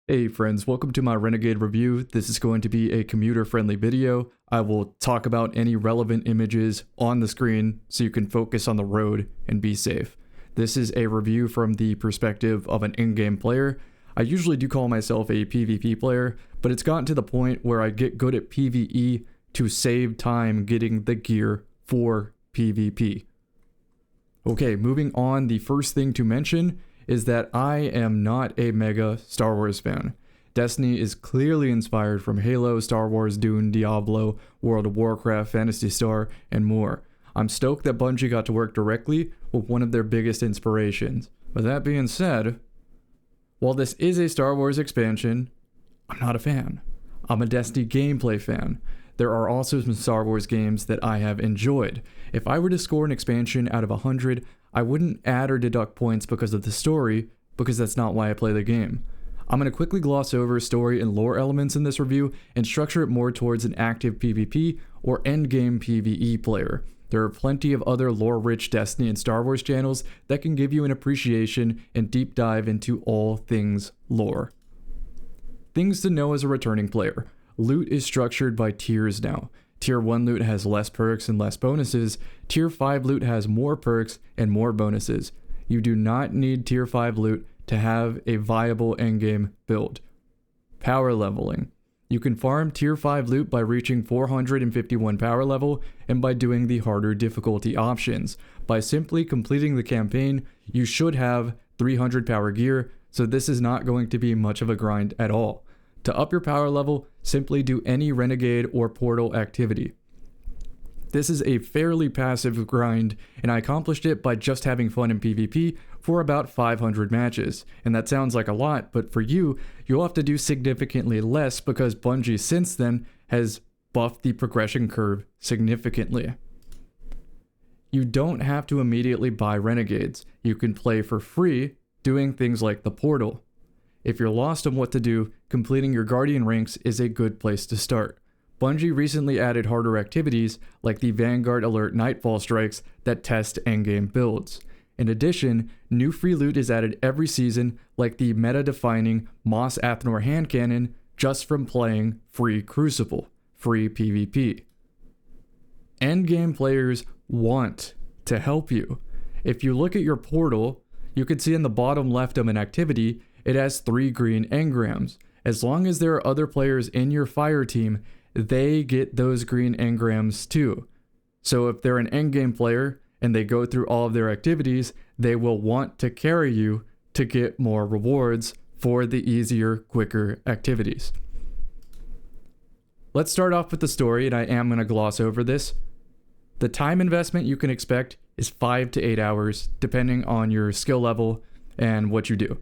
Hey friends, welcome to my Renegade review. This is going to be a commuter-friendly video. I will talk about any relevant images on the screen so you can focus on the road and be safe. This is a review from the perspective of an in-game player. I usually do call myself a PvP player, but it's gotten to the point where I get good at PvE to save time getting the gear for PvP. Okay, moving on, the first thing to mention is that I am not a mega Star Wars fan. Destiny is clearly inspired from Halo, Star Wars, Dune, Diablo, World of Warcraft, Phantasy Star, and more. I'm stoked that Bungie got to work directly with one of their biggest inspirations. With that being said, while this is a Star Wars expansion, I'm not a fan. I'm a Destiny gameplay fan. There are also some Star Wars games that I have enjoyed. If I were to score an expansion out of 100, I wouldn't add or deduct points because of the story, because that's not why I play the game. I'm going to quickly gloss over story and lore elements in this review and structure it more towards an active PvP or endgame PvE player. There are plenty of other lore-rich Destiny and Star Wars channels that can give you an appreciation and deep dive into all things lore. Things to know as a returning player. Loot is structured by tiers now. Tier 1 loot has less perks and less bonuses. Tier 5 loot has more perks and more bonuses. You do not need Tier 5 loot to have a viable endgame build. Power leveling. You can farm Tier 5 loot by reaching 451 power level and by doing the harder difficulty options. By simply completing the campaign, you should have 300 power gear, so this is not going to be much of a grind at all. To up your power level, simply do any Renegade or Portal activity. This is a fairly passive grind, and I accomplished it by just having fun in PvP for about 500 matches. And that sounds like a lot, but for you, you'll have to do significantly less because Bungie since then has buffed the progression curve significantly. You don't have to immediately buy Renegades. You can play for free doing things like the Portal. If you're lost on what to do, completing your Guardian ranks is a good place to start. Bungie recently added harder activities like the Vanguard Alert Nightfall Strikes that test endgame builds. In addition, new free loot is added every season like the meta-defining Mos Athnor handcannon just from playing free Crucible, free PvP. Endgame players want to help you. If you look at your portal, you can see in the bottom left of an activity, it has 3 green engrams. As long as there are other players in your Fireteam, they get those green engrams too. So if they're an endgame player and they go through all of their activities, they will want to carry you to get more rewards for the easier, quicker activities. Let's start off with the story, and I am going to gloss over this. The time investment you can expect is 5 to 8 hours, depending on your skill level and what you do.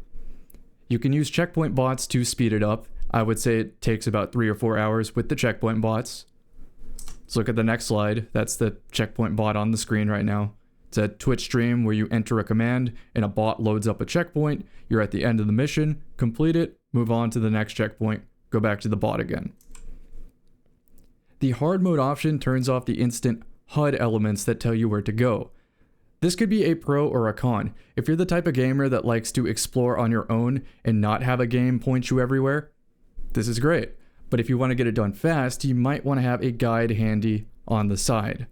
You can use checkpoint bots to speed it up. I would say it takes about 3 or 4 hours with the checkpoint bots. Let's look at the next slide. That's the checkpoint bot on the screen right now. It's a Twitch stream where you enter a command and a bot loads up a checkpoint. You're at the end of the mission, complete it, move on to the next checkpoint, go back to the bot again. The hard mode option turns off the instant HUD elements that tell you where to go. This could be a pro or a con. If you're the type of gamer that likes to explore on your own and not have a game point you everywhere, this is great. But if you want to get it done fast, you might want to have a guide handy on the side.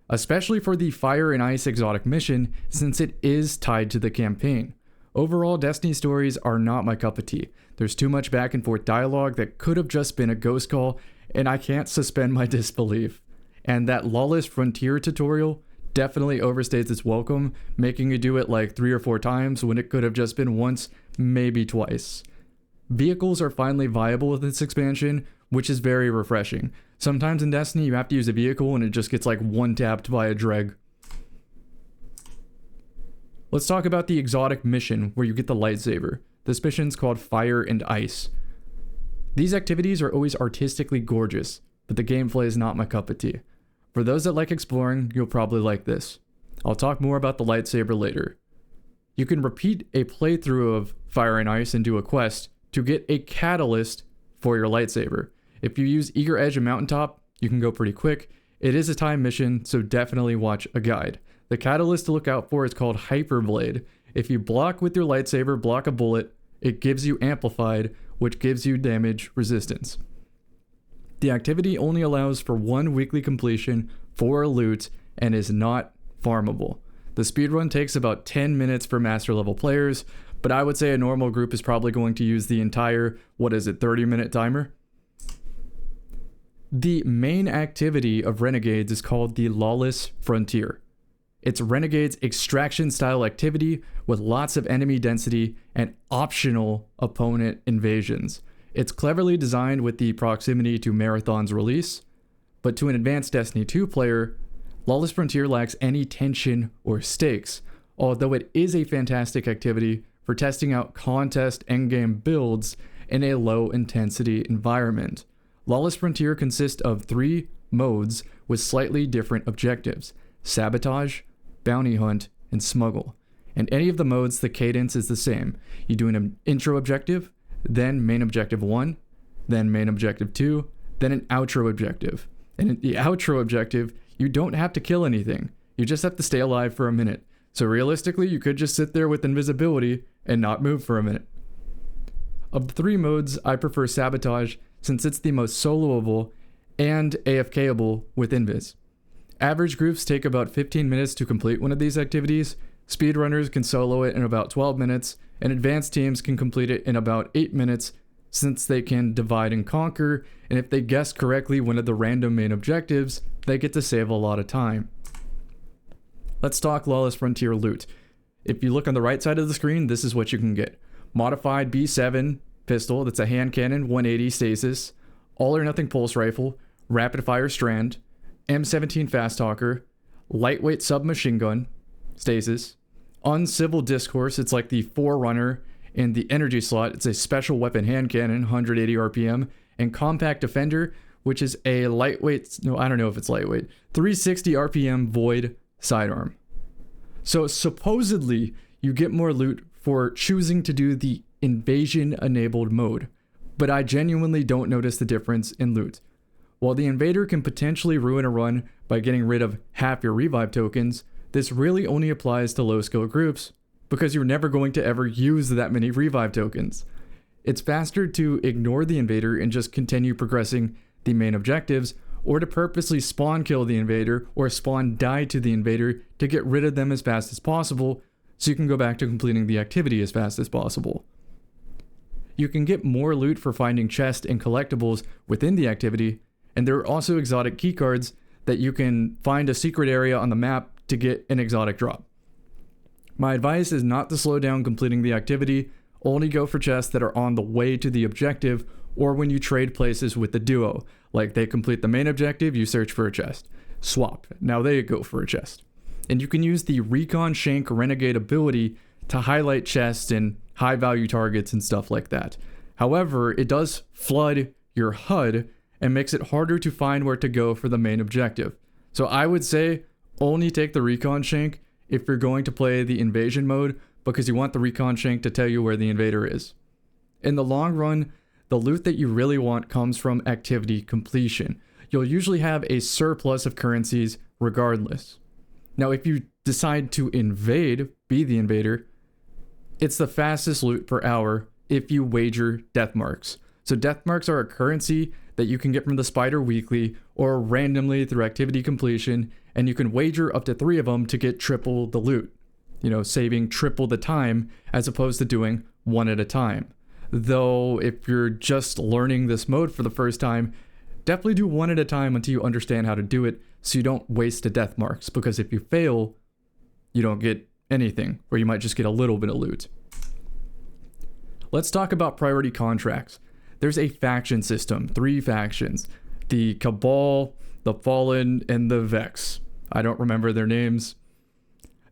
Especially for the Fire and Ice exotic mission, since it is tied to the campaign. Overall, Destiny stories are not my cup of tea. There's too much back and forth dialogue that could have just been a ghost call, and I can't suspend my disbelief. And that Lawless Frontier tutorial definitely overstays its welcome, making you do it like 3 or 4 times when it could have just been once, maybe twice. Vehicles are finally viable with this expansion, which is very refreshing. Sometimes in Destiny you have to use a vehicle and it just gets like one-tapped by a dreg. Let's talk about the exotic mission where you get the lightsaber. This mission's called Fire and Ice. These activities are always artistically gorgeous, but the gameplay is not my cup of tea. For those that like exploring, you'll probably like this. I'll talk more about the lightsaber later. You can repeat a playthrough of Fire and Ice and do a quest to get a catalyst for your lightsaber. If you use Eager Edge and Mountaintop, you can go pretty quick. It is a time mission, so definitely watch a guide. The catalyst to look out for is called Hyperblade. If you block with your lightsaber, block a bullet, it gives you Amplified, which gives you damage resistance. The activity only allows for 1 weekly completion for loot and is not farmable. The speedrun takes about 10 minutes for master level players, but I would say a normal group is probably going to use the entire, 30-minute timer. The main activity of Renegades is called the Lawless Frontier. It's Renegades extraction style activity with lots of enemy density and optional opponent invasions. It's cleverly designed with the proximity to Marathon's release, but to an advanced Destiny 2 player, Lawless Frontier lacks any tension or stakes, although it is a fantastic activity for testing out contest endgame builds in a low intensity environment. Lawless Frontier consists of 3 modes with slightly different objectives: sabotage, bounty hunt, and smuggle. In any of the modes, the cadence is the same. You do an intro objective, then main objective 1, then main objective 2, then an outro objective. And in the outro objective, you don't have to kill anything. You just have to stay alive for a minute. So realistically, you could just sit there with invisibility and not move for a minute. Of the 3 modes, I prefer sabotage since it's the most soloable and AFKable with invis. Average groups take about 15 minutes to complete one of these activities. Speedrunners can solo it in about 12 minutes, and advanced teams can complete it in about 8 minutes since they can divide and conquer, and if they guess correctly one of the random main objectives, they get to save a lot of time. Let's talk Lawless Frontier loot. If you look on the right side of the screen, this is what you can get. Modified B7 pistol, that's a hand cannon, 180 stasis, all or nothing pulse rifle, rapid fire strand, M17 fast talker, lightweight submachine gun, stasis, Uncivil discourse, it's like the forerunner in the energy slot, it's a special weapon hand cannon, 180 RPM, and compact defender, which is a lightweight, no, I don't know if it's lightweight, 360 RPM void sidearm. So supposedly you get more loot for choosing to do the invasion enabled mode, but I genuinely don't notice the difference in loot. While the invader can potentially ruin a run by getting rid of half your revive tokens, this really only applies to low skill groups because you're never going to ever use that many revive tokens. It's faster to ignore the invader and just continue progressing the main objectives, or to purposely spawn kill the invader or spawn die to the invader to get rid of them as fast as possible so you can go back to completing the activity as fast as possible. You can get more loot for finding chests and collectibles within the activity, and there are also exotic keycards that you can find a secret area on the map to get an exotic drop. My advice is not to slow down completing the activity, only go for chests that are on the way to the objective or when you trade places with the duo. Like they complete the main objective, you search for a chest. Swap, now they go for a chest. And you can use the Recon Shank Renegade ability to highlight chests and high value targets and stuff like that. However, it does flood your HUD and makes it harder to find where to go for the main objective. So I would say only take the Recon Shank if you're going to play the invasion mode, because you want the Recon Shank to tell you where the invader is. In the long run, the loot that you really want comes from activity completion. You'll usually have a surplus of currencies regardless. Now, if you decide to invade, be the invader, it's the fastest loot per hour if you wager death marks. So death marks are a currency that you can get from the Spider weekly or randomly through activity completion, and you can wager up to 3 of them to get triple the loot. You know, saving triple the time as opposed to doing 1 at a time. Though if you're just learning this mode for the first time, definitely do 1 at a time until you understand how to do it so you don't waste the death marks, because if you fail, you don't get anything, or you might just get a little bit of loot. Let's talk about priority contracts. There's a faction system, 3 factions, the Cabal, the Fallen, and the Vex. I don't remember their names.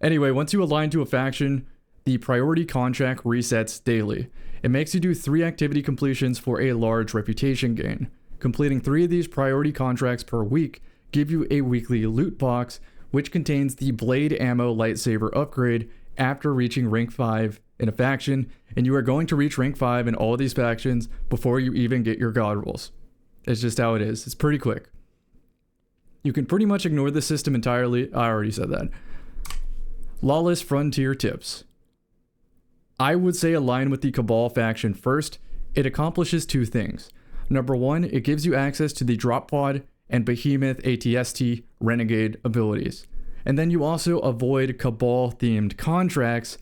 Anyway, once you align to a faction, the priority contract resets daily. It makes you do 3 activity completions for a large reputation gain. Completing 3 of these priority contracts per week give you a weekly loot box, which contains the blade ammo lightsaber upgrade after reaching rank 5 in a faction, and you are going to reach rank 5 in all of these factions before you even get your god rolls. It's just how it is. It's pretty quick. You can pretty much ignore the system entirely. I already said that. Lawless Frontier tips. I would say align with the Cabal faction first It accomplishes two things. Number one, it gives you access to the drop pod and behemoth ATST renegade abilities. And then you also avoid Cabal themed contracts,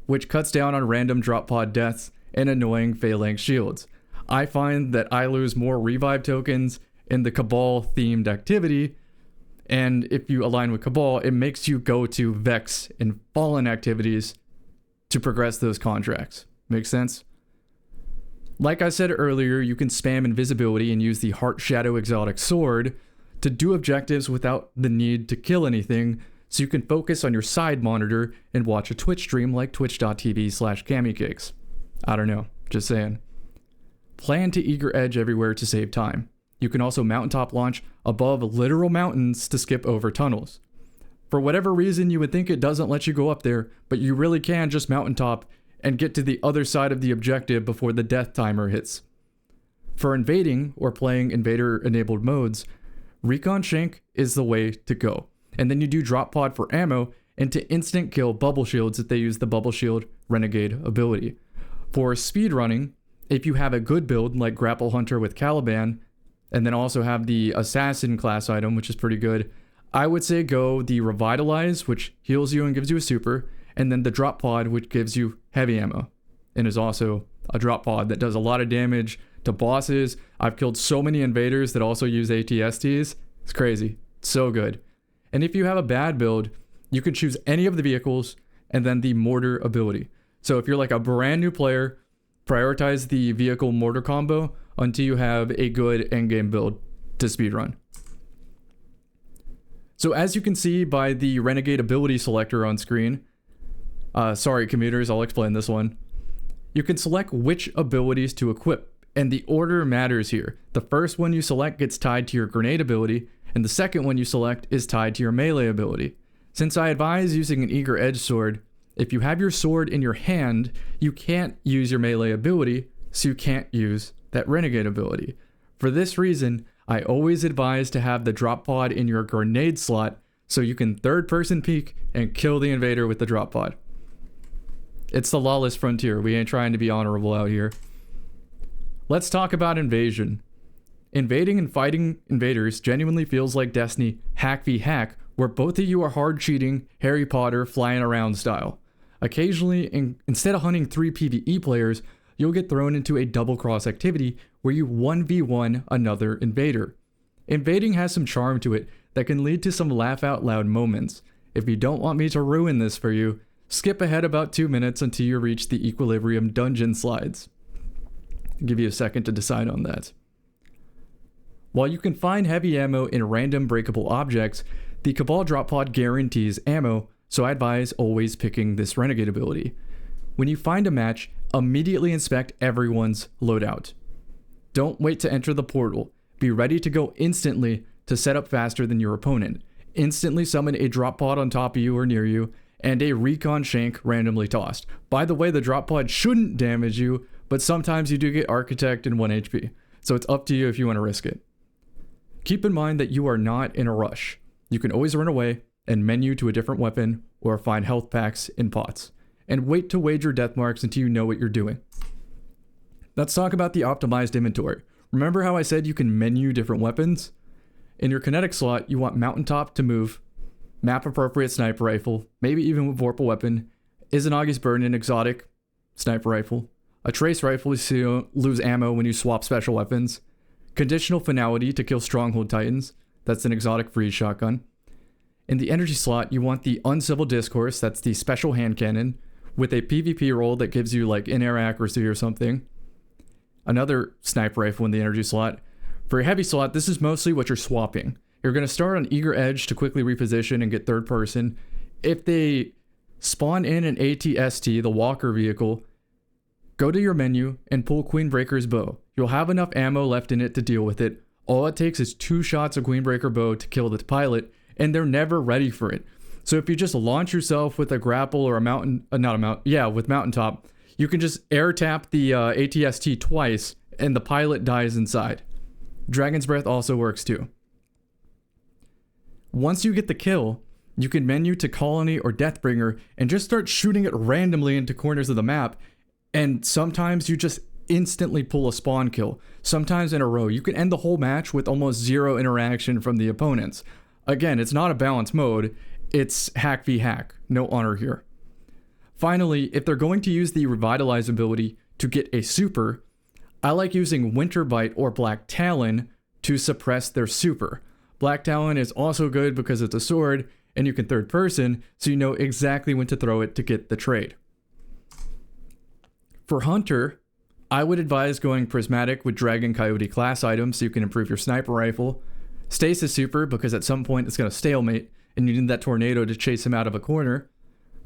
which cuts down on random drop pod deaths and annoying phalanx shields. I find that I lose more revive tokens in the Cabal themed activity, and if you align with Cabal, it makes you go to Vex and Fallen activities to progress those contracts. Make sense? Like I said earlier, you can spam invisibility and use the Heart Shadow exotic sword to do objectives without the need to kill anything, so you can focus on your side monitor and watch a Twitch stream like twitch.tv/camicakes. I don't know, just saying. Plan to eager edge everywhere to save time. You can also mountaintop launch above literal mountains to skip over tunnels. For whatever reason, you would think it doesn't let you go up there, but you really can just mountaintop and get to the other side of the objective before the death timer hits. For invading or playing invader-enabled modes, Recon Shank is the way to go. And then you do drop pod for ammo and to instant kill bubble shields if they use the bubble shield renegade ability. For speedrunning, if you have a good build like Grapple Hunter with Caliban, and then also have the Assassin class item, which is pretty good, I would say go the Revitalize, which heals you and gives you a super, and then the Drop Pod, which gives you heavy ammo, and is also a drop pod that does a lot of damage to bosses. I've killed so many invaders that also use ATSTs. It's crazy. It's so good. And if you have a bad build, you can choose any of the vehicles and then the mortar ability. So if you're like a brand new player, prioritize the vehicle mortar combo until you have a good endgame build to speedrun. So as you can see by the Renegade ability selector on screen, sorry commuters, I'll explain this one. You can select which abilities to equip, and the order matters here. The first one you select gets tied to your grenade ability, and the second one you select is tied to your melee ability. Since I advise using an eager edge sword, if you have your sword in your hand, you can't use your melee ability, so you can't use that renegade ability. For this reason, I always advise to have the drop pod in your grenade slot so you can third person peek and kill the invader with the drop pod. It's the Lawless frontier. We ain't trying to be honorable out here. Let's talk about invasion. Invading and fighting invaders genuinely feels like Destiny hack v hack, where both of you are hard cheating, Harry Potter flying around style. Occasionally, instead of hunting 3 PvE players, you'll get thrown into a double cross activity where you 1v1 another invader. Invading has some charm to it that can lead to some laugh out loud moments. If you don't want me to ruin this for you, skip ahead about 2 minutes until you reach the Equilibrium dungeon slides. I'll give you a second to decide on that. While you can find heavy ammo in random breakable objects, the Cabal drop pod guarantees ammo, so I advise always picking this renegade ability. When you find a match, immediately inspect everyone's loadout. Don't wait to enter the portal. Be ready to go instantly to set up faster than your opponent. Instantly summon a drop pod on top of you or near you, and a recon shank randomly tossed. By the way, the drop pod shouldn't damage you, but sometimes you do get Architect and 1 HP, so it's up to you if you want to risk it. Keep in mind that you are not in a rush. You can always run away and menu to a different weapon or find health packs in pots, and wait to wager death marks until you know what you're doing. Let's talk about the optimized inventory. Remember how I said you can menu different weapons? In your kinetic slot, you want mountaintop to move, map appropriate sniper rifle, maybe even with Vorpal weapon, Izanagi's Burn an exotic sniper rifle, a trace rifle so you don't lose ammo when you swap special weapons, conditional finality to kill stronghold titans, that's an exotic freeze shotgun. In the energy slot, you want the Uncivil discourse, that's the special handcannon, with a PvP roll that gives you like in-air accuracy or something. Another sniper rifle in the energy slot. For a heavy slot, this is mostly what you're swapping. You're going to start on eager edge to quickly reposition and get third person. If they spawn in an ATST, the walker vehicle, go to your menu and pull Queenbreaker's bow. You'll have enough ammo left in it to deal with it. All it takes is 2 shots of Queenbreaker bow to kill the pilot, and they're never ready for it. So if you just launch yourself with a grapple or a with mountaintop, you can just air tap the ATST twice and the pilot dies inside. Dragon's Breath also works too. Once you get the kill, you can menu to Colony or Deathbringer and just start shooting it randomly into corners of the map, and sometimes you just instantly pull a spawn kill, sometimes in a row. You can end the whole match with almost zero interaction from the opponents. Again, it's not a balanced mode, it's hack v hack, no honor here. Finally, if they're going to use the Revitalize ability to get a super, I like using Winter Bite or Black Talon to suppress their super. Black Talon is also good because it's a sword and you can third person, so you know exactly when to throw it to get the trade. For Hunter, I would advise going Prismatic with Dragon Coyote class items so you can improve your sniper rifle. Stasis super because at some point it's going to stalemate and you need that tornado to chase him out of a corner.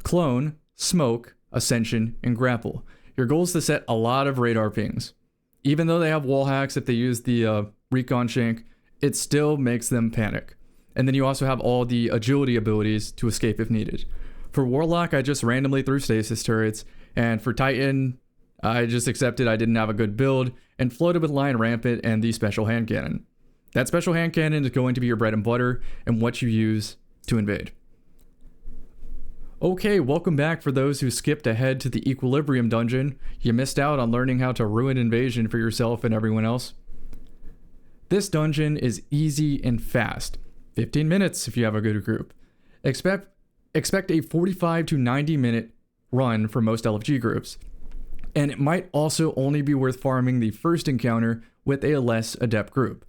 Clone, Smoke, Ascension, and Grapple. Your goal is to set a lot of radar pings. Even though they have wall hacks, if they use the Recon Shank, it still makes them panic. And then you also have all the agility abilities to escape if needed. For Warlock, I just randomly threw stasis turrets, and for Titan, I just accepted I didn't have a good build and floated with Lion Rampant and the special handcannon. That special handcannon is going to be your bread and butter and what you use to invade. Okay, welcome back for those who skipped ahead to the Equilibrium dungeon. You missed out on learning how to ruin invasion for yourself and everyone else. This dungeon is easy and fast. 15 minutes if you have a good group. Expect a 45 to 90 minute run for most LFG groups. And it might also only be worth farming the first encounter with a less adept group.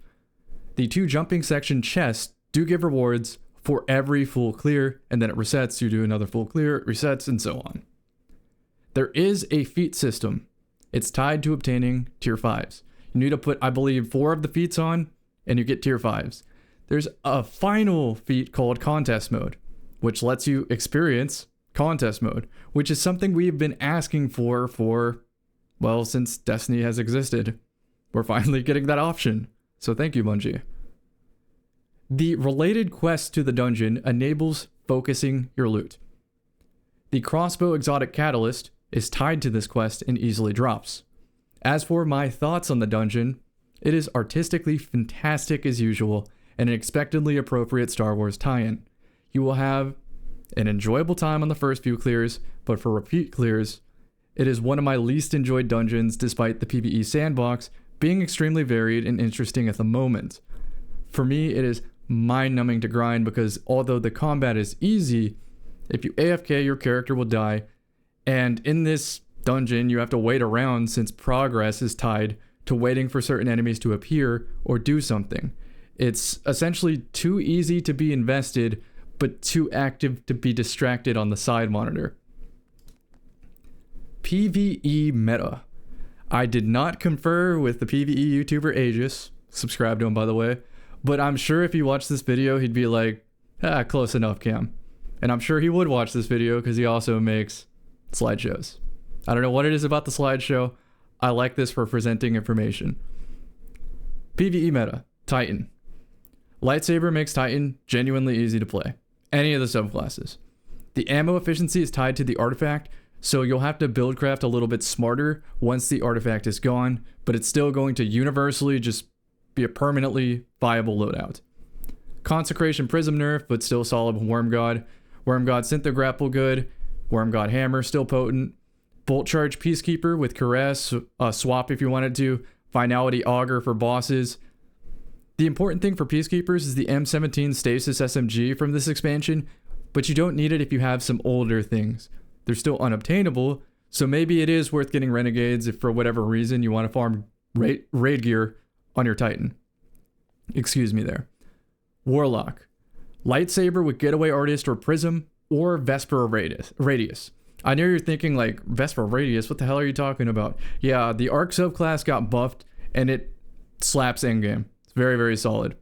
The 2 jumping section chests do give rewards for every full clear, and then it resets, you do another full clear, it resets, and so on. There is a feat system. It's tied to obtaining tier 5s. You need to put, I believe, 4 of the feats on, and you get tier 5s. There's a final feat called Contest Mode, which lets you experience Contest Mode, which is something we've been asking for, well, since Destiny has existed. We're finally getting that option, so thank you, Bungie. The related quest to the dungeon enables focusing your loot. The Crossbow Exotic Catalyst is tied to this quest and easily drops. As for my thoughts on the dungeon, it is artistically fantastic as usual and an expectedly appropriate Star Wars tie-in. You will have an enjoyable time on the first few clears, but for repeat clears, it is one of my least enjoyed dungeons despite the PvE sandbox being extremely varied and interesting at the moment. For me, it is mind-numbing to grind because although the combat is easy, if you AFK, your character will die, and in this dungeon, you have to wait around since progress is tied to waiting for certain enemies to appear or do something. It's essentially too easy to be invested, but too active to be distracted on the side monitor. PvE meta. I did not confer with the PvE YouTuber Aegis, subscribe to him by the way, but I'm sure if he watched this video, he'd be like, close enough, Cam. And I'm sure he would watch this video because he also makes slideshows. I don't know what it is about the slideshow. I like this for presenting information. PvE meta, Titan. Lightsaber makes Titan genuinely easy to play. Any of the subclasses. The ammo efficiency is tied to the artifact, so you'll have to build craft a little bit smarter once the artifact is gone, but it's still going to universally just be a permanently viable loadout. Consecration Prism nerf, but still solid with Worm God. Worm God Synthograpple good. Worm God Hammer still potent. Bolt Charge Peacekeeper with Caress, swap if you wanted to. Finality Augur for bosses. The important thing for Peacekeepers is the M17 Stasis SMG from this expansion, but you don't need it if you have some older things. They're still unobtainable, so maybe it is worth getting Renegades if for whatever reason you want to farm raid gear on your Titan. Excuse me there. Warlock. Lightsaber with Getaway Artist or Prism, or Vesper Radius. I know you're thinking like, Vesper Radius, what the hell are you talking about? Yeah, the Arc subclass got buffed, and it slaps endgame. It's very, very solid.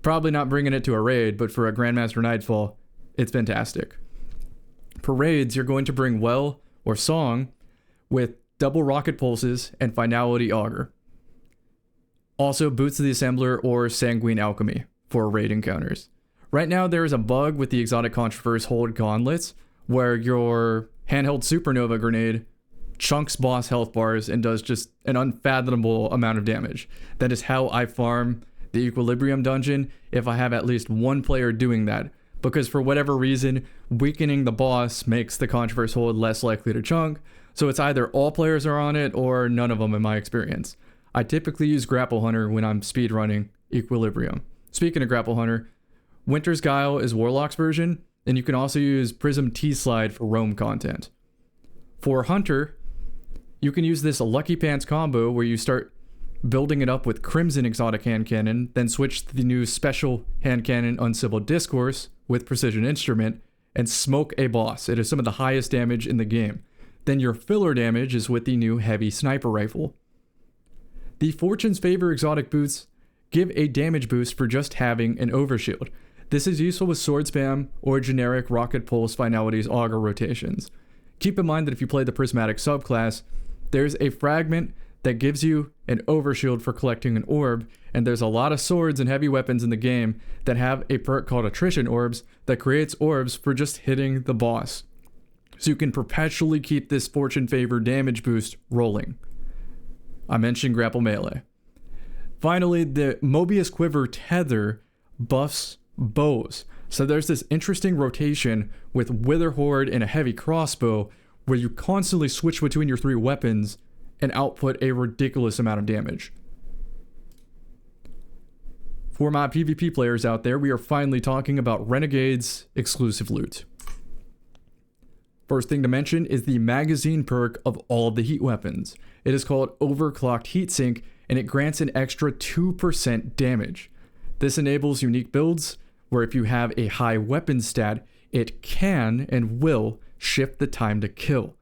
Probably not bringing it to a raid, but for a Grandmaster Nightfall, it's fantastic. For raids, you're going to bring Well or Song with double rocket pulses and Finality Augur. Also, Boots of the Assembler or Sanguine Alchemy for raid encounters. Right now, there is a bug with the Exotic Controverse Hold Gauntlets where your handheld Supernova Grenade chunks boss health bars and does just an unfathomable amount of damage. That is how I farm the Equilibrium dungeon if I have at least one player doing that. because for whatever reason, weakening the boss makes the Controverse hold less likely to chunk, so it's either all players are on it or none of them in my experience. I typically use Grapple Hunter when I'm speedrunning Equilibrium. Speaking of Grapple Hunter, Winter's Guile is Warlock's version, and you can also use Prism T-Slide for roam content. For Hunter, you can use this Lucky Pants combo where you start building it up with Crimson Exotic Handcannon, then switch to the new special handcannon Uncivil Discourse with Precision Instrument, and smoke a boss. It is some of the highest damage in the game. Then your filler damage is with the new Heavy Sniper Rifle. The Fortune's Favor exotic boots give a damage boost for just having an overshield. This is useful with sword spam or generic Rocket Pulse Finalities Augur rotations. Keep in mind that if you play the Prismatic subclass, there's a fragment that gives you an overshield for collecting an orb, and there's a lot of swords and heavy weapons in the game that have a perk called Attrition Orbs that creates orbs for just hitting the boss. So you can perpetually keep this Fortune Favor damage boost rolling. I mentioned Grapple Melee. Finally, the Mobius Quiver Tether buffs bows. So there's this interesting rotation with Wither Horde and a heavy crossbow where you constantly switch between your 3 weapons and output a ridiculous amount of damage. For my PvP players out there, we are finally talking about Renegades exclusive loot. First thing to mention is the magazine perk of all of the heat weapons. It is called Overclocked Heatsink, and it grants an extra 2% damage. This enables unique builds where if you have a high weapon stat, it can and will shift the time to kill.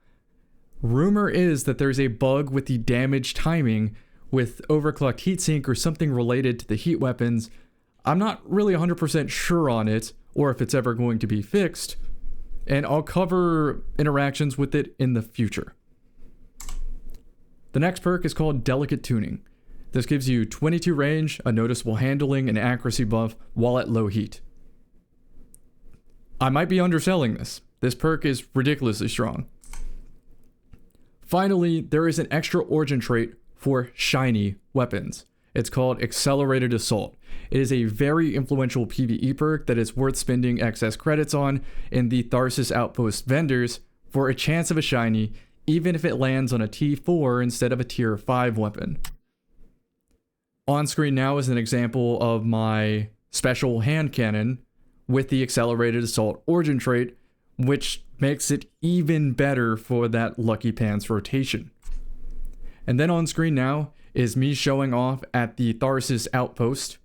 Rumor is that there's a bug with the damage timing with Overclocked Heatsink or something related to the heat weapons. I'm not really 100% sure on it or if it's ever going to be fixed, and I'll cover interactions with it in the future. The next perk is called Delicate Tuning. This gives you 22 range, a noticeable handling and accuracy buff while at low heat. I might be underselling this. This perk is ridiculously strong. Finally, there is an extra origin trait for shiny weapons. It's called Accelerated Assault. It is a very influential PvE perk that is worth spending excess credits on in the Tharsis Outpost vendors for a chance of a shiny, even if it lands on a T4 instead of a tier 5 weapon. On screen now is an example of my special handcannon with the Accelerated Assault origin trait, which makes it even better for that Lucky Pants rotation. And then on screen now is me showing off at the Tharsis Outpost.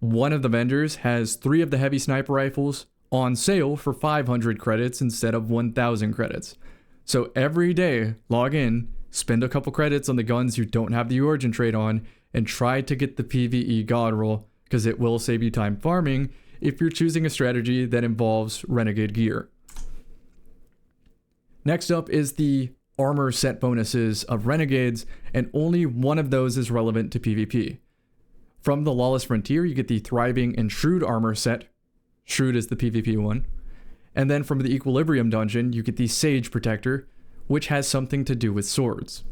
One of the vendors has 3 of the heavy sniper rifles on sale for 500 credits instead of 1,000 credits. So every day, log in, spend a couple credits on the guns you don't have the origin trait on, and try to get the PvE god roll, because it will save you time farming if you're choosing a strategy that involves Renegade gear. Next up is the armor set bonuses of Renegades, and only one of those is relevant to PvP. From the Lawless Frontier, you get the Thriving and Shrewd armor set. Shrewd is the PvP one. And then from the Equilibrium dungeon, you get the Sage Protector, which has something to do with swords.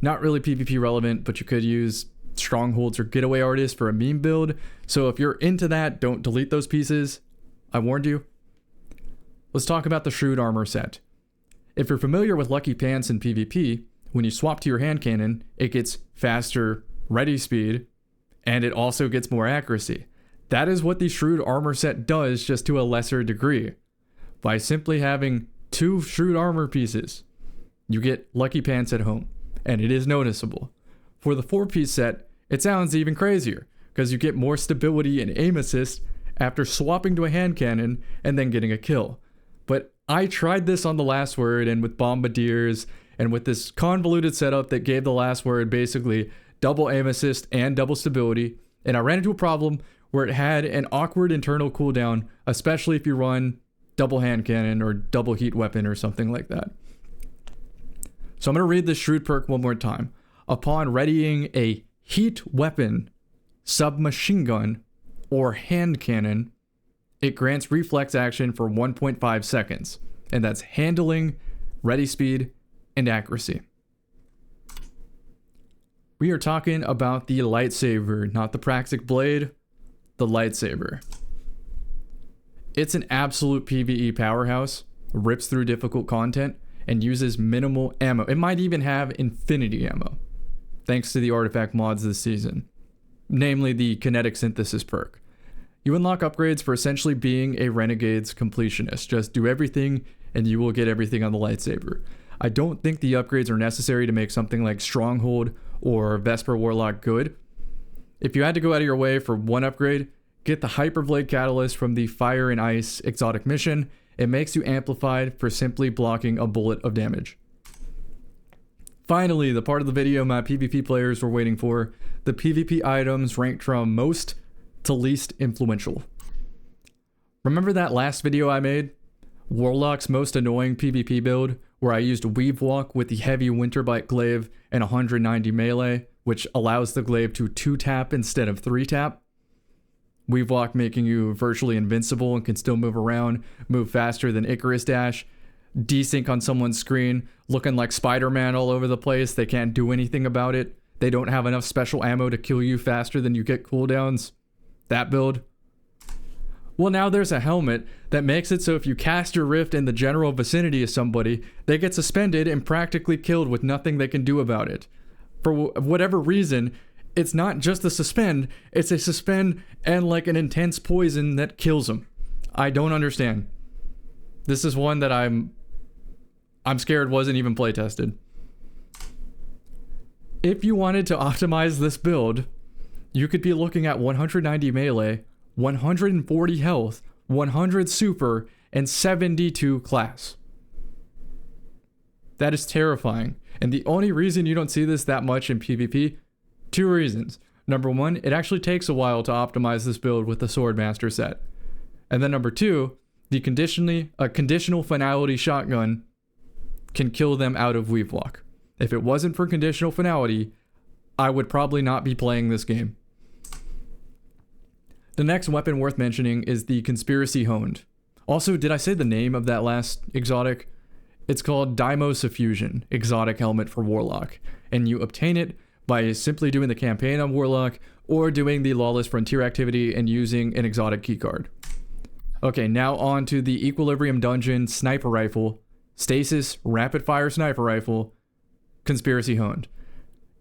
Not really PvP relevant, but you could use Strongholds or Getaway Artist for a meme build. So if you're into that, don't delete those pieces. I warned you. Let's talk about the Shrewd armor set. If you're familiar with Lucky Pants in PvP, when you swap to your handcannon, it gets faster ready speed, and it also gets more accuracy. That is what the Shrewd armor set does, just to a lesser degree. By simply having 2 Shrewd armor pieces, you get Lucky Pants at home, and it is noticeable. For the 4-piece set, it sounds even crazier, because you get more stability and aim assist after swapping to a handcannon and then getting a kill. But I tried this on the Last Word and with Bombardiers and with this convoluted setup that gave the Last Word basically double aim assist and double stability, and I ran into a problem where it had an awkward internal cooldown, especially if you run double handcannon or double heat weapon or something like that. So I'm going to read this Shrewd perk one more time. Upon readying a heat weapon, submachine gun, or handcannon, it grants reflex action for 1.5 seconds, and that's handling, ready speed, and accuracy. We are talking about the lightsaber, not the praxic blade, the lightsaber. It's an absolute PvE powerhouse, rips through difficult content, and uses minimal ammo. It might even have infinity ammo, thanks to the artifact mods this season, namely the kinetic synthesis perk. You unlock upgrades for essentially being a Renegades completionist. Just do everything and you will get everything on the lightsaber. I don't think the upgrades are necessary to make something like Stronghold or Vesper Warlock good. If you had to go out of your way for one upgrade, get the Hyperblade Catalyst from the Fire and Ice exotic mission. It makes you amplified for simply blocking a bullet of damage. Finally, the part of the video my PvP players were waiting for, the PvP items ranked from most to least influential. Remember that last video I made? Warlock's most annoying PvP build, where I used Weave Walk with the heavy Winterbite glaive and 190 melee, which allows the glaive to 2-tap instead of 3-tap. Weave Walk making you virtually invincible and can still move around, move faster than Icarus Dash, desync on someone's screen, looking like Spider-Man all over the place. They can't do anything about it. They don't have enough special ammo to kill you faster than you get cooldowns. That build. Well, now there's a helmet that makes it so if you cast your rift in the general vicinity of somebody, they get suspended and practically killed with nothing they can do about it. For whatever reason, it's not just a suspend, it's a suspend and like an intense poison that kills them. I don't understand. This is one that I'm scared wasn't even playtested. If you wanted to optimize this build, you could be looking at 190 melee, 140 health, 100 super, and 72 class. That is terrifying. And the only reason you don't see this that much in PvP, 2 reasons. Number 1, it actually takes a while to optimize this build with the Swordmaster set. And then number 2, the conditional finality shotgun can kill them out of Weave Walk. If it wasn't for conditional finality, I would probably not be playing this game. The next weapon worth mentioning is the Conspiracy Honed. Also, did I say the name of that last exotic? It's called Deimos Effusion, exotic helmet for Warlock, and you obtain it by simply doing the campaign on Warlock or doing the Lawless Frontier activity and using an exotic keycard. Okay, now on to the Equilibrium Dungeon Sniper Rifle, Stasis Rapid Fire Sniper Rifle, Conspiracy Honed.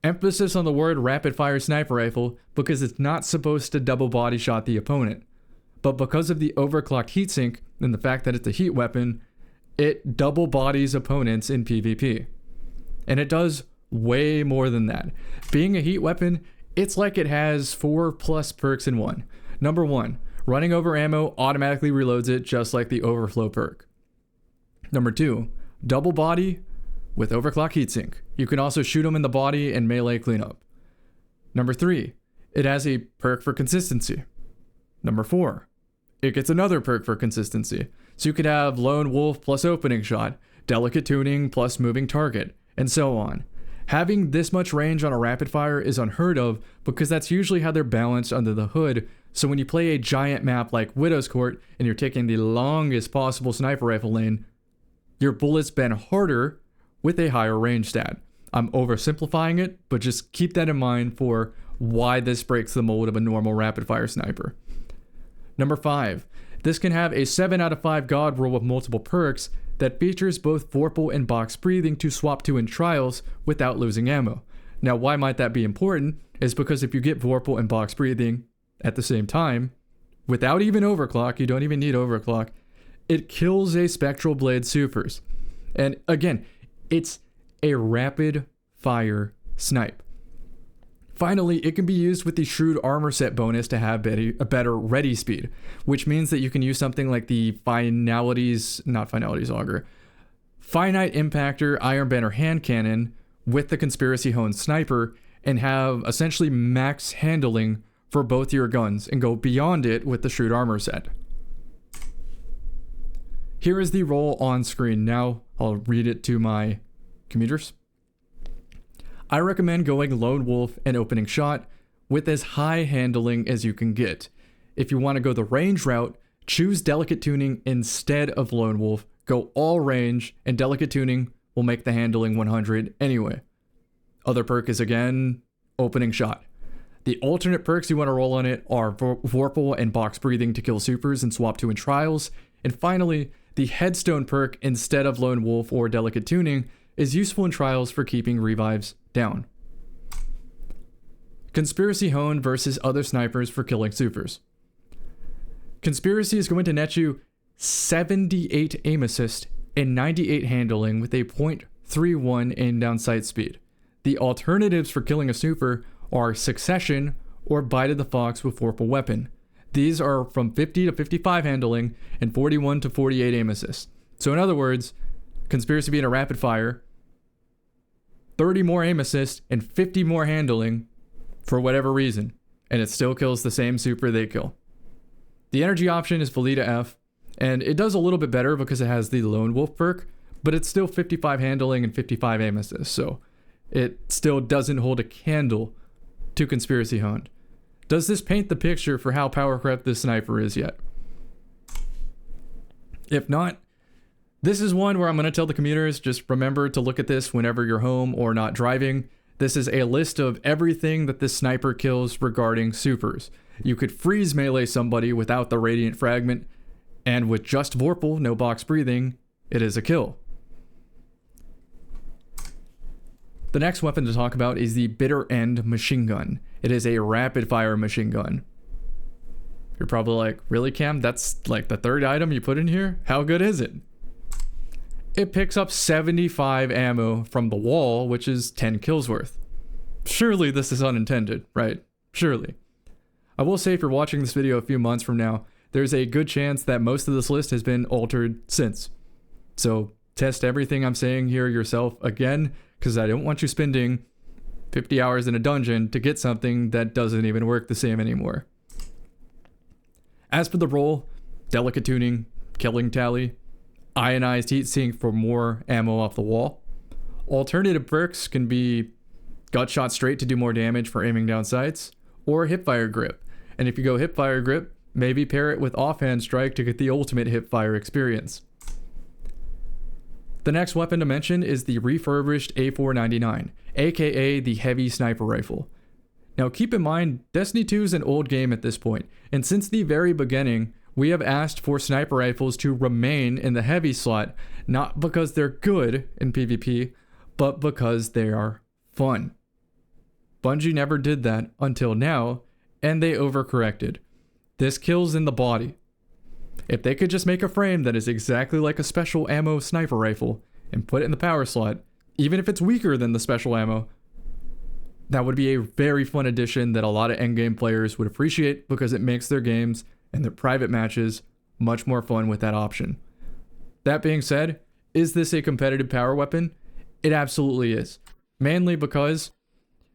Emphasis on the word rapid fire sniper rifle because it's not supposed to double body shot the opponent. But because of the overclocked heatsink and the fact that it's a heat weapon, it double bodies opponents in PvP. And it does way more than that. Being a heat weapon, it's like it has 4+ perks in one. Number 1, running over ammo automatically reloads it just like the overflow perk. Number 2, double body with overclock heatsink. You can also shoot them in the body and melee cleanup. Number 3, it has a perk for consistency. Number 4, it gets another perk for consistency. So you could have Lone Wolf plus opening shot, delicate tuning plus moving target, and so on. Having this much range on a rapid fire is unheard of because that's usually how they're balanced under the hood. So when you play a giant map like Widow's Court and you're taking the longest possible sniper rifle lane, your bullets bend harder with a higher range stat. I'm oversimplifying it, but just keep that in mind for why this breaks the mold of a normal rapid fire sniper. Number 5, this can have a 7 out of 5 god roll with multiple perks that features both Vorpal and box breathing to swap to in trials without losing ammo. Now why might that be important is because if you get Vorpal and box breathing at the same time, without even overclock, you don't even need overclock, it kills a Spectral Blade supers. And again, it's a rapid fire snipe. Finally, it can be used with the Shrewd Armor Set bonus to have a better ready speed, which means that you can use something like the Finite Impactor Iron Banner handcannon with the Conspiracy Honed Sniper and have essentially max handling for both your guns and go beyond it with the Shrewd Armor Set. Here is the roll on screen. Now I'll read it to my commuters. I recommend going Lone Wolf and opening shot with as high handling as you can get. If you want to go the range route, choose delicate tuning instead of Lone Wolf. Go all range and delicate tuning will make the handling 100 anyway. Other perk is again opening shot. The alternate perks you want to roll on it are Vorpal and Box Breathing to kill supers and swap to in trials. And finally, the Headstone perk instead of Lone Wolf or Delicate Tuning is useful in trials for keeping revives down. Conspiracy Hone versus other snipers for killing supers. Conspiracy is going to net you 78 aim assist and 98 handling with a 0.31 aim down sight speed. The alternatives for killing a super are Succession or Bite of the Fox with Vorpal Weapon. These are from 50 to 55 handling and 41 to 48 aim assist. So in other words, Conspiracy being a rapid fire, 30 more aim assist and 50 more handling for whatever reason, and it still kills the same super they kill. The energy option is Velita F, and it does a little bit better because it has the Lone Wolf perk, but it's still 55 handling and 55 aim assist, so it still doesn't hold a candle to Conspiracy Honed. Does this paint the picture for how power crept this sniper is yet? If not, this is one where I'm going to tell the commuters, just remember to look at this whenever you're home or not driving. This is a list of everything that this sniper kills regarding supers. You could freeze melee somebody without the Radiant Fragment, and with just Vorpal, no Box Breathing, it is a kill. The next weapon to talk about is the Bitter End Machine Gun. It is a rapid fire machine gun. You're probably like, really, Cam? That's like the third item you put in here? How good is it? It picks up 75 ammo from the wall, which is 10 kills worth. Surely this is unintended, right? Surely. I will say if you're watching this video a few months from now, there's a good chance that most of this list has been altered since. So test everything I'm saying here yourself again, because I don't want you spending 50 hours in a dungeon to get something that doesn't even work the same anymore. As for the roll, Delicate Tuning, Killing Tally, Ionized Heat Sink for more ammo off the wall. Alternative perks can be Gut Shot Straight to do more damage for aiming down sights, or Hipfire Grip. And if you go Hipfire Grip, maybe pair it with Offhand Strike to get the ultimate hipfire experience. The next weapon to mention is the Refurbished A499, aka the Heavy Sniper Rifle. Now keep in mind, Destiny 2 is an old game at this point, and since the very beginning, we have asked for sniper rifles to remain in the heavy slot, not because they're good in PvP, but because they are fun. Bungie never did that until now, and they overcorrected. This kills in the body. If they could just make a frame that is exactly like a special ammo sniper rifle and put it in the power slot, even if it's weaker than the special ammo, that would be a very fun addition that a lot of endgame players would appreciate because it makes their games and their private matches much more fun with that option. That being said, is this a competitive power weapon? It absolutely is. Mainly because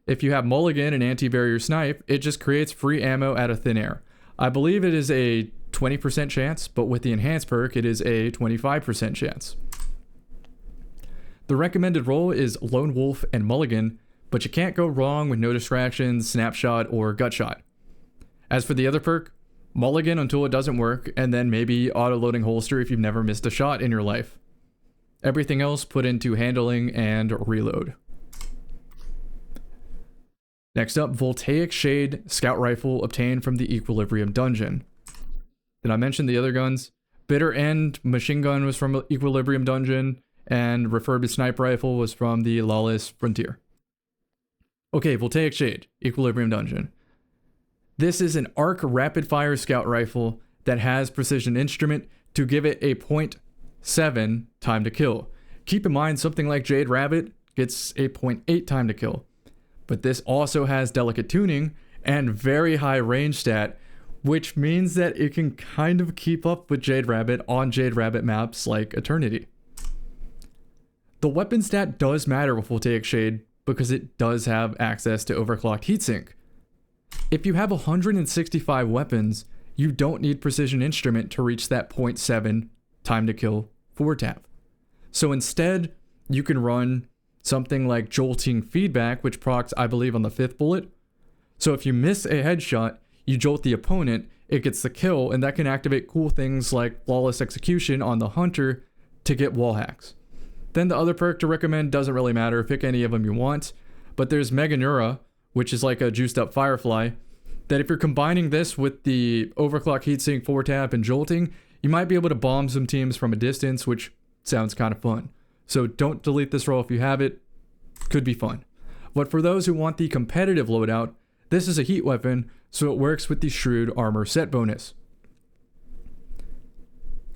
if you have Mulligan and Anti-Barrier Snipe, it just creates free ammo out of thin air. I believe it is a 20% chance, but with the enhanced perk, it is a 25% chance. The recommended roll is Lone Wolf and Mulligan, but you can't go wrong with No Distractions, Snapshot, or Gut Shot. As for the other perk, Mulligan until it doesn't work, and then maybe auto-loading holster if you've never missed a shot in your life. Everything else put into handling and reload. Next up, Voltaic Shade Scout Rifle obtained from the Equilibrium Dungeon. Did I mention the other guns? Bitter End Machine Gun was from Equilibrium Dungeon, and Refurbished Sniper Rifle was from the Lawless Frontier. Okay, Voltaic Shade, Equilibrium Dungeon. This is an arc rapid fire scout rifle that has precision instrument to give it a 0.7 time to kill. Keep in mind something like Jade Rabbit gets a 0.8 time to kill. But this also has Delicate Tuning and very high range stat, which means that it can kind of keep up with Jade Rabbit on Jade Rabbit maps like Eternity. The weapon stat does matter with Voltaic Shade because it does have access to overclocked heatsink. If you have 165 weapons, you don't need precision instrument to reach that 0.7 time to kill 4-tap. So instead, you can run something like Jolting Feedback, which procs, I believe, on the 5th bullet. So if you miss a headshot, you jolt the opponent, it gets the kill, and that can activate cool things like Flawless Execution on the Hunter to get wall hacks. Then the other perk to recommend doesn't really matter, pick any of them you want, but there's Meganura, which is like a juiced up Firefly, that if you're combining this with the overclock heatsink 4-tap and jolting, you might be able to bomb some teams from a distance, which sounds kind of fun. So don't delete this roll if you have it. Could be fun. But for those who want the competitive loadout, this is a heat weapon, so it works with the Shrewd Armor set bonus.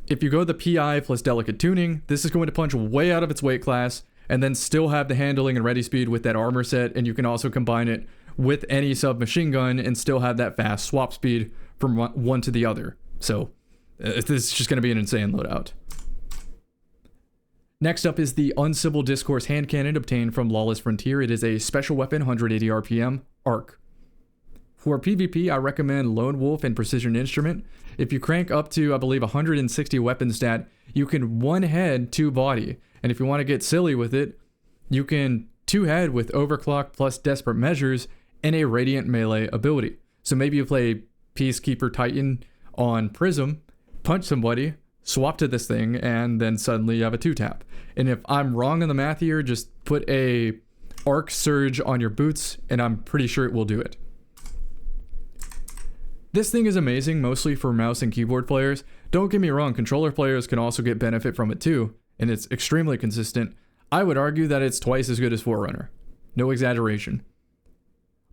If you go the PI plus delicate tuning, this is going to punch way out of its weight class, and then still have the handling and ready speed with that armor set, and you can also combine it with any submachine gun and still have that fast swap speed from one to the other. So this is just going to be an insane loadout. Next up is the Uncivil Discourse handcannon obtained from Lawless Frontier. It is a special weapon, 180 RPM, arc. For PvP, I recommend Lone Wolf and Precision Instrument. If you crank up to, I believe, 160 weapon stat, you can 1-head 2-body. And if you want to get silly with it, you can 2-head with Overclock plus Desperate Measures and a Radiant Melee ability. So maybe you play Peacekeeper Titan on Prism, punch somebody, swap to this thing, and then suddenly you have a 2-tap. And if I'm wrong in the math here, just put a Arc Surge on your boots, and I'm pretty sure it will do it. This thing is amazing, mostly for mouse and keyboard players. Don't get me wrong, controller players can also get benefit from it too, and it's extremely consistent. I would argue that it's twice as good as Forerunner. No exaggeration.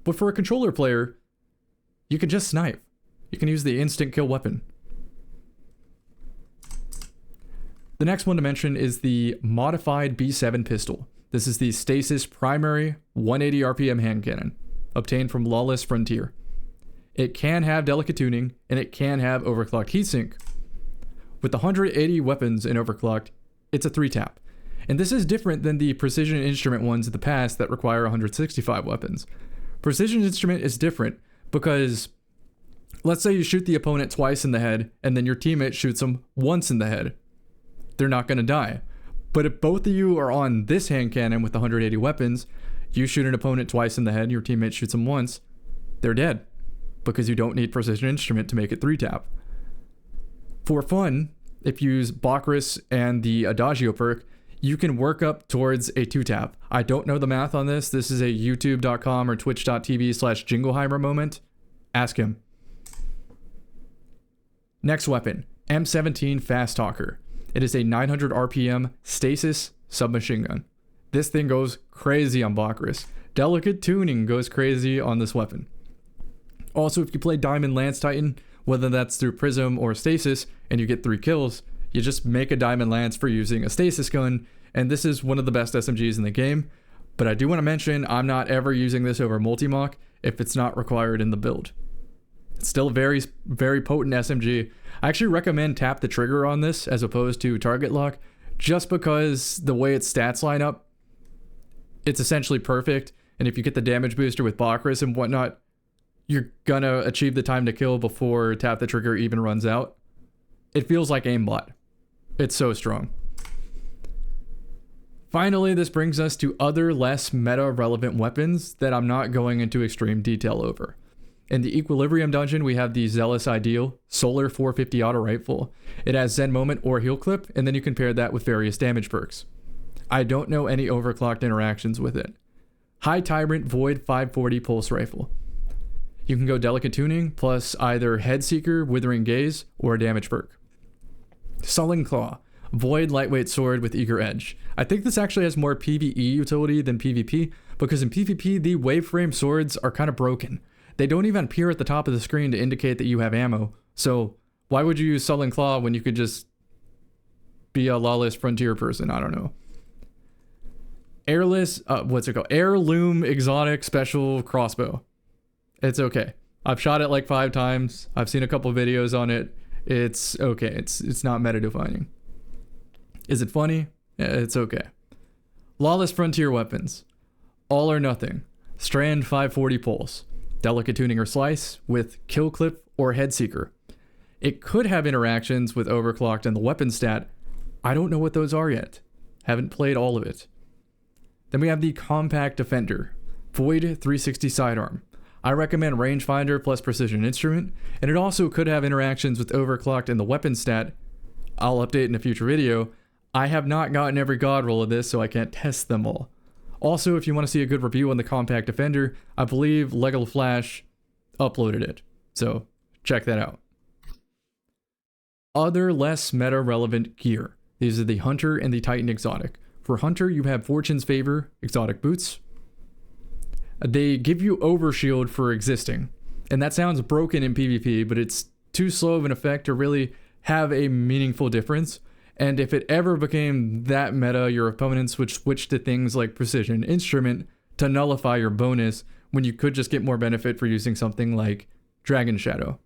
But for a controller player, you can just snipe. You can use the instant kill weapon. The next one to mention is the modified B7 pistol. This is the Stasis primary 180 RPM handcannon, obtained from Lawless Frontier. It can have delicate tuning, and it can have overclocked heatsink. With the 180 weapons in overclocked, it's a 3-tap. And this is different than the Precision Instrument ones of the past that require 165 weapons. Precision Instrument is different because, let's say you shoot the opponent twice in the head, and then your teammate shoots them once in the head. They're not going to die. But if both of you are on this hand cannon with 180 weapons, you shoot an opponent twice in the head, your teammate shoots them once, they're dead. Because you don't need Precision Instrument to make it 3-tap. For fun, if you use Bacchus and the Adagio perk, you can work up towards a 2-tap. I don't know the math on this. This is a youtube.com or twitch.tv/Jingleheimer moment. Ask him. Next weapon, M17 Fast Talker. It is a 900 RPM stasis submachine gun. This thing goes crazy on Bacchus. Delicate tuning goes crazy on this weapon. Also, if you play Diamond Lance Titan, whether that's through Prism or Stasis, and you get 3 kills, you just make a Diamond Lance for using a Stasis gun, and this is one of the best SMGs in the game. But I do want to mention, I'm not ever using this over Multimach if it's not required in the build. It's still a very, very potent SMG. I actually recommend tap the trigger on this as opposed to target lock, just because the way its stats line up, it's essentially perfect, and if you get the damage booster with Bacchus and whatnot, you're gonna achieve the time to kill before tap the trigger even runs out. It feels like aimbot. It's so strong. Finally, this brings us to other less meta-relevant weapons that I'm not going into extreme detail over. In the Equilibrium dungeon, we have the Zealous Ideal Solar 450 auto rifle. It has Zen Moment or Heal Clip, and then you can pair that with various damage perks. I don't know any overclocked interactions with it. High Tyrant Void 540 Pulse Rifle. You can go Delicate Tuning, plus either Head Seeker, Withering Gaze, or a damage perk. Sullen Claw, Void Lightweight Sword with Eager Edge. I think this actually has more PvE utility than PvP, because in PvP, the waveframe swords are kind of broken. They don't even appear at the top of the screen to indicate that you have ammo, so why would you use Sullen Claw when you could just be a Lawless Frontier person? I don't know. Heirloom Exotic Special Crossbow. It's okay. I've shot it like 5 times. I've seen a couple videos on it. It's okay. It's not meta defining. Is it funny? Yeah, it's okay. Lawless Frontier weapons. All or nothing. Strand 540 pulse. Delicate tuning or slice with kill clip or head seeker. It could have interactions with overclocked and the weapon stat. I don't know what those are yet. Haven't played all of it. Then we have the compact defender. Void 360 sidearm. I recommend rangefinder plus precision instrument, and it also could have interactions with overclocked and the weapon stat. I'll update in a future video. I have not gotten every god roll of this, so I can't test them all. Also, if you want to see a good review on the Compact Defender, I believe Lego Flash uploaded it. So check that out. Other less meta relevant gear. These are the Hunter and the Titan exotic. For Hunter, you have Fortune's Favor exotic boots. They give you overshield for existing. And that sounds broken in PvP, but it's too slow of an effect to really have a meaningful difference. And if it ever became that meta, your opponents would switch to things like Precision Instrument to nullify your bonus when you could just get more benefit for using something like Dragon Shadow.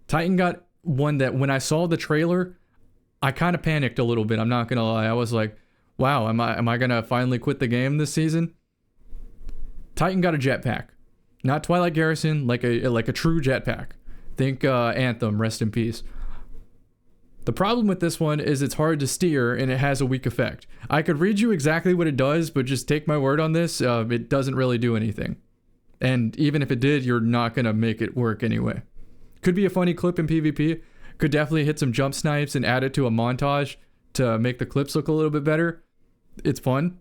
Titan got one that when I saw the trailer, I kind of panicked a little bit. I'm not gonna lie. I was like, wow, am I gonna finally quit the game this season? Titan got a jetpack. Not Twilight Garrison, like a true jetpack. Think Anthem, rest in peace. The problem with this one is it's hard to steer and it has a weak effect. I could read you exactly what it does, but just take my word on this, it doesn't really do anything. And even if it did, you're not gonna make it work anyway. Could be a funny clip in PvP. Could definitely hit some jump snipes and add it to a montage to make the clips look a little bit better. It's fun.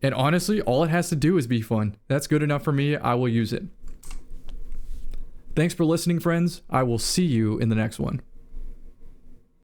And honestly, all it has to do is be fun. That's good enough for me. I will use it. Thanks for listening, friends. I will see you in the next one.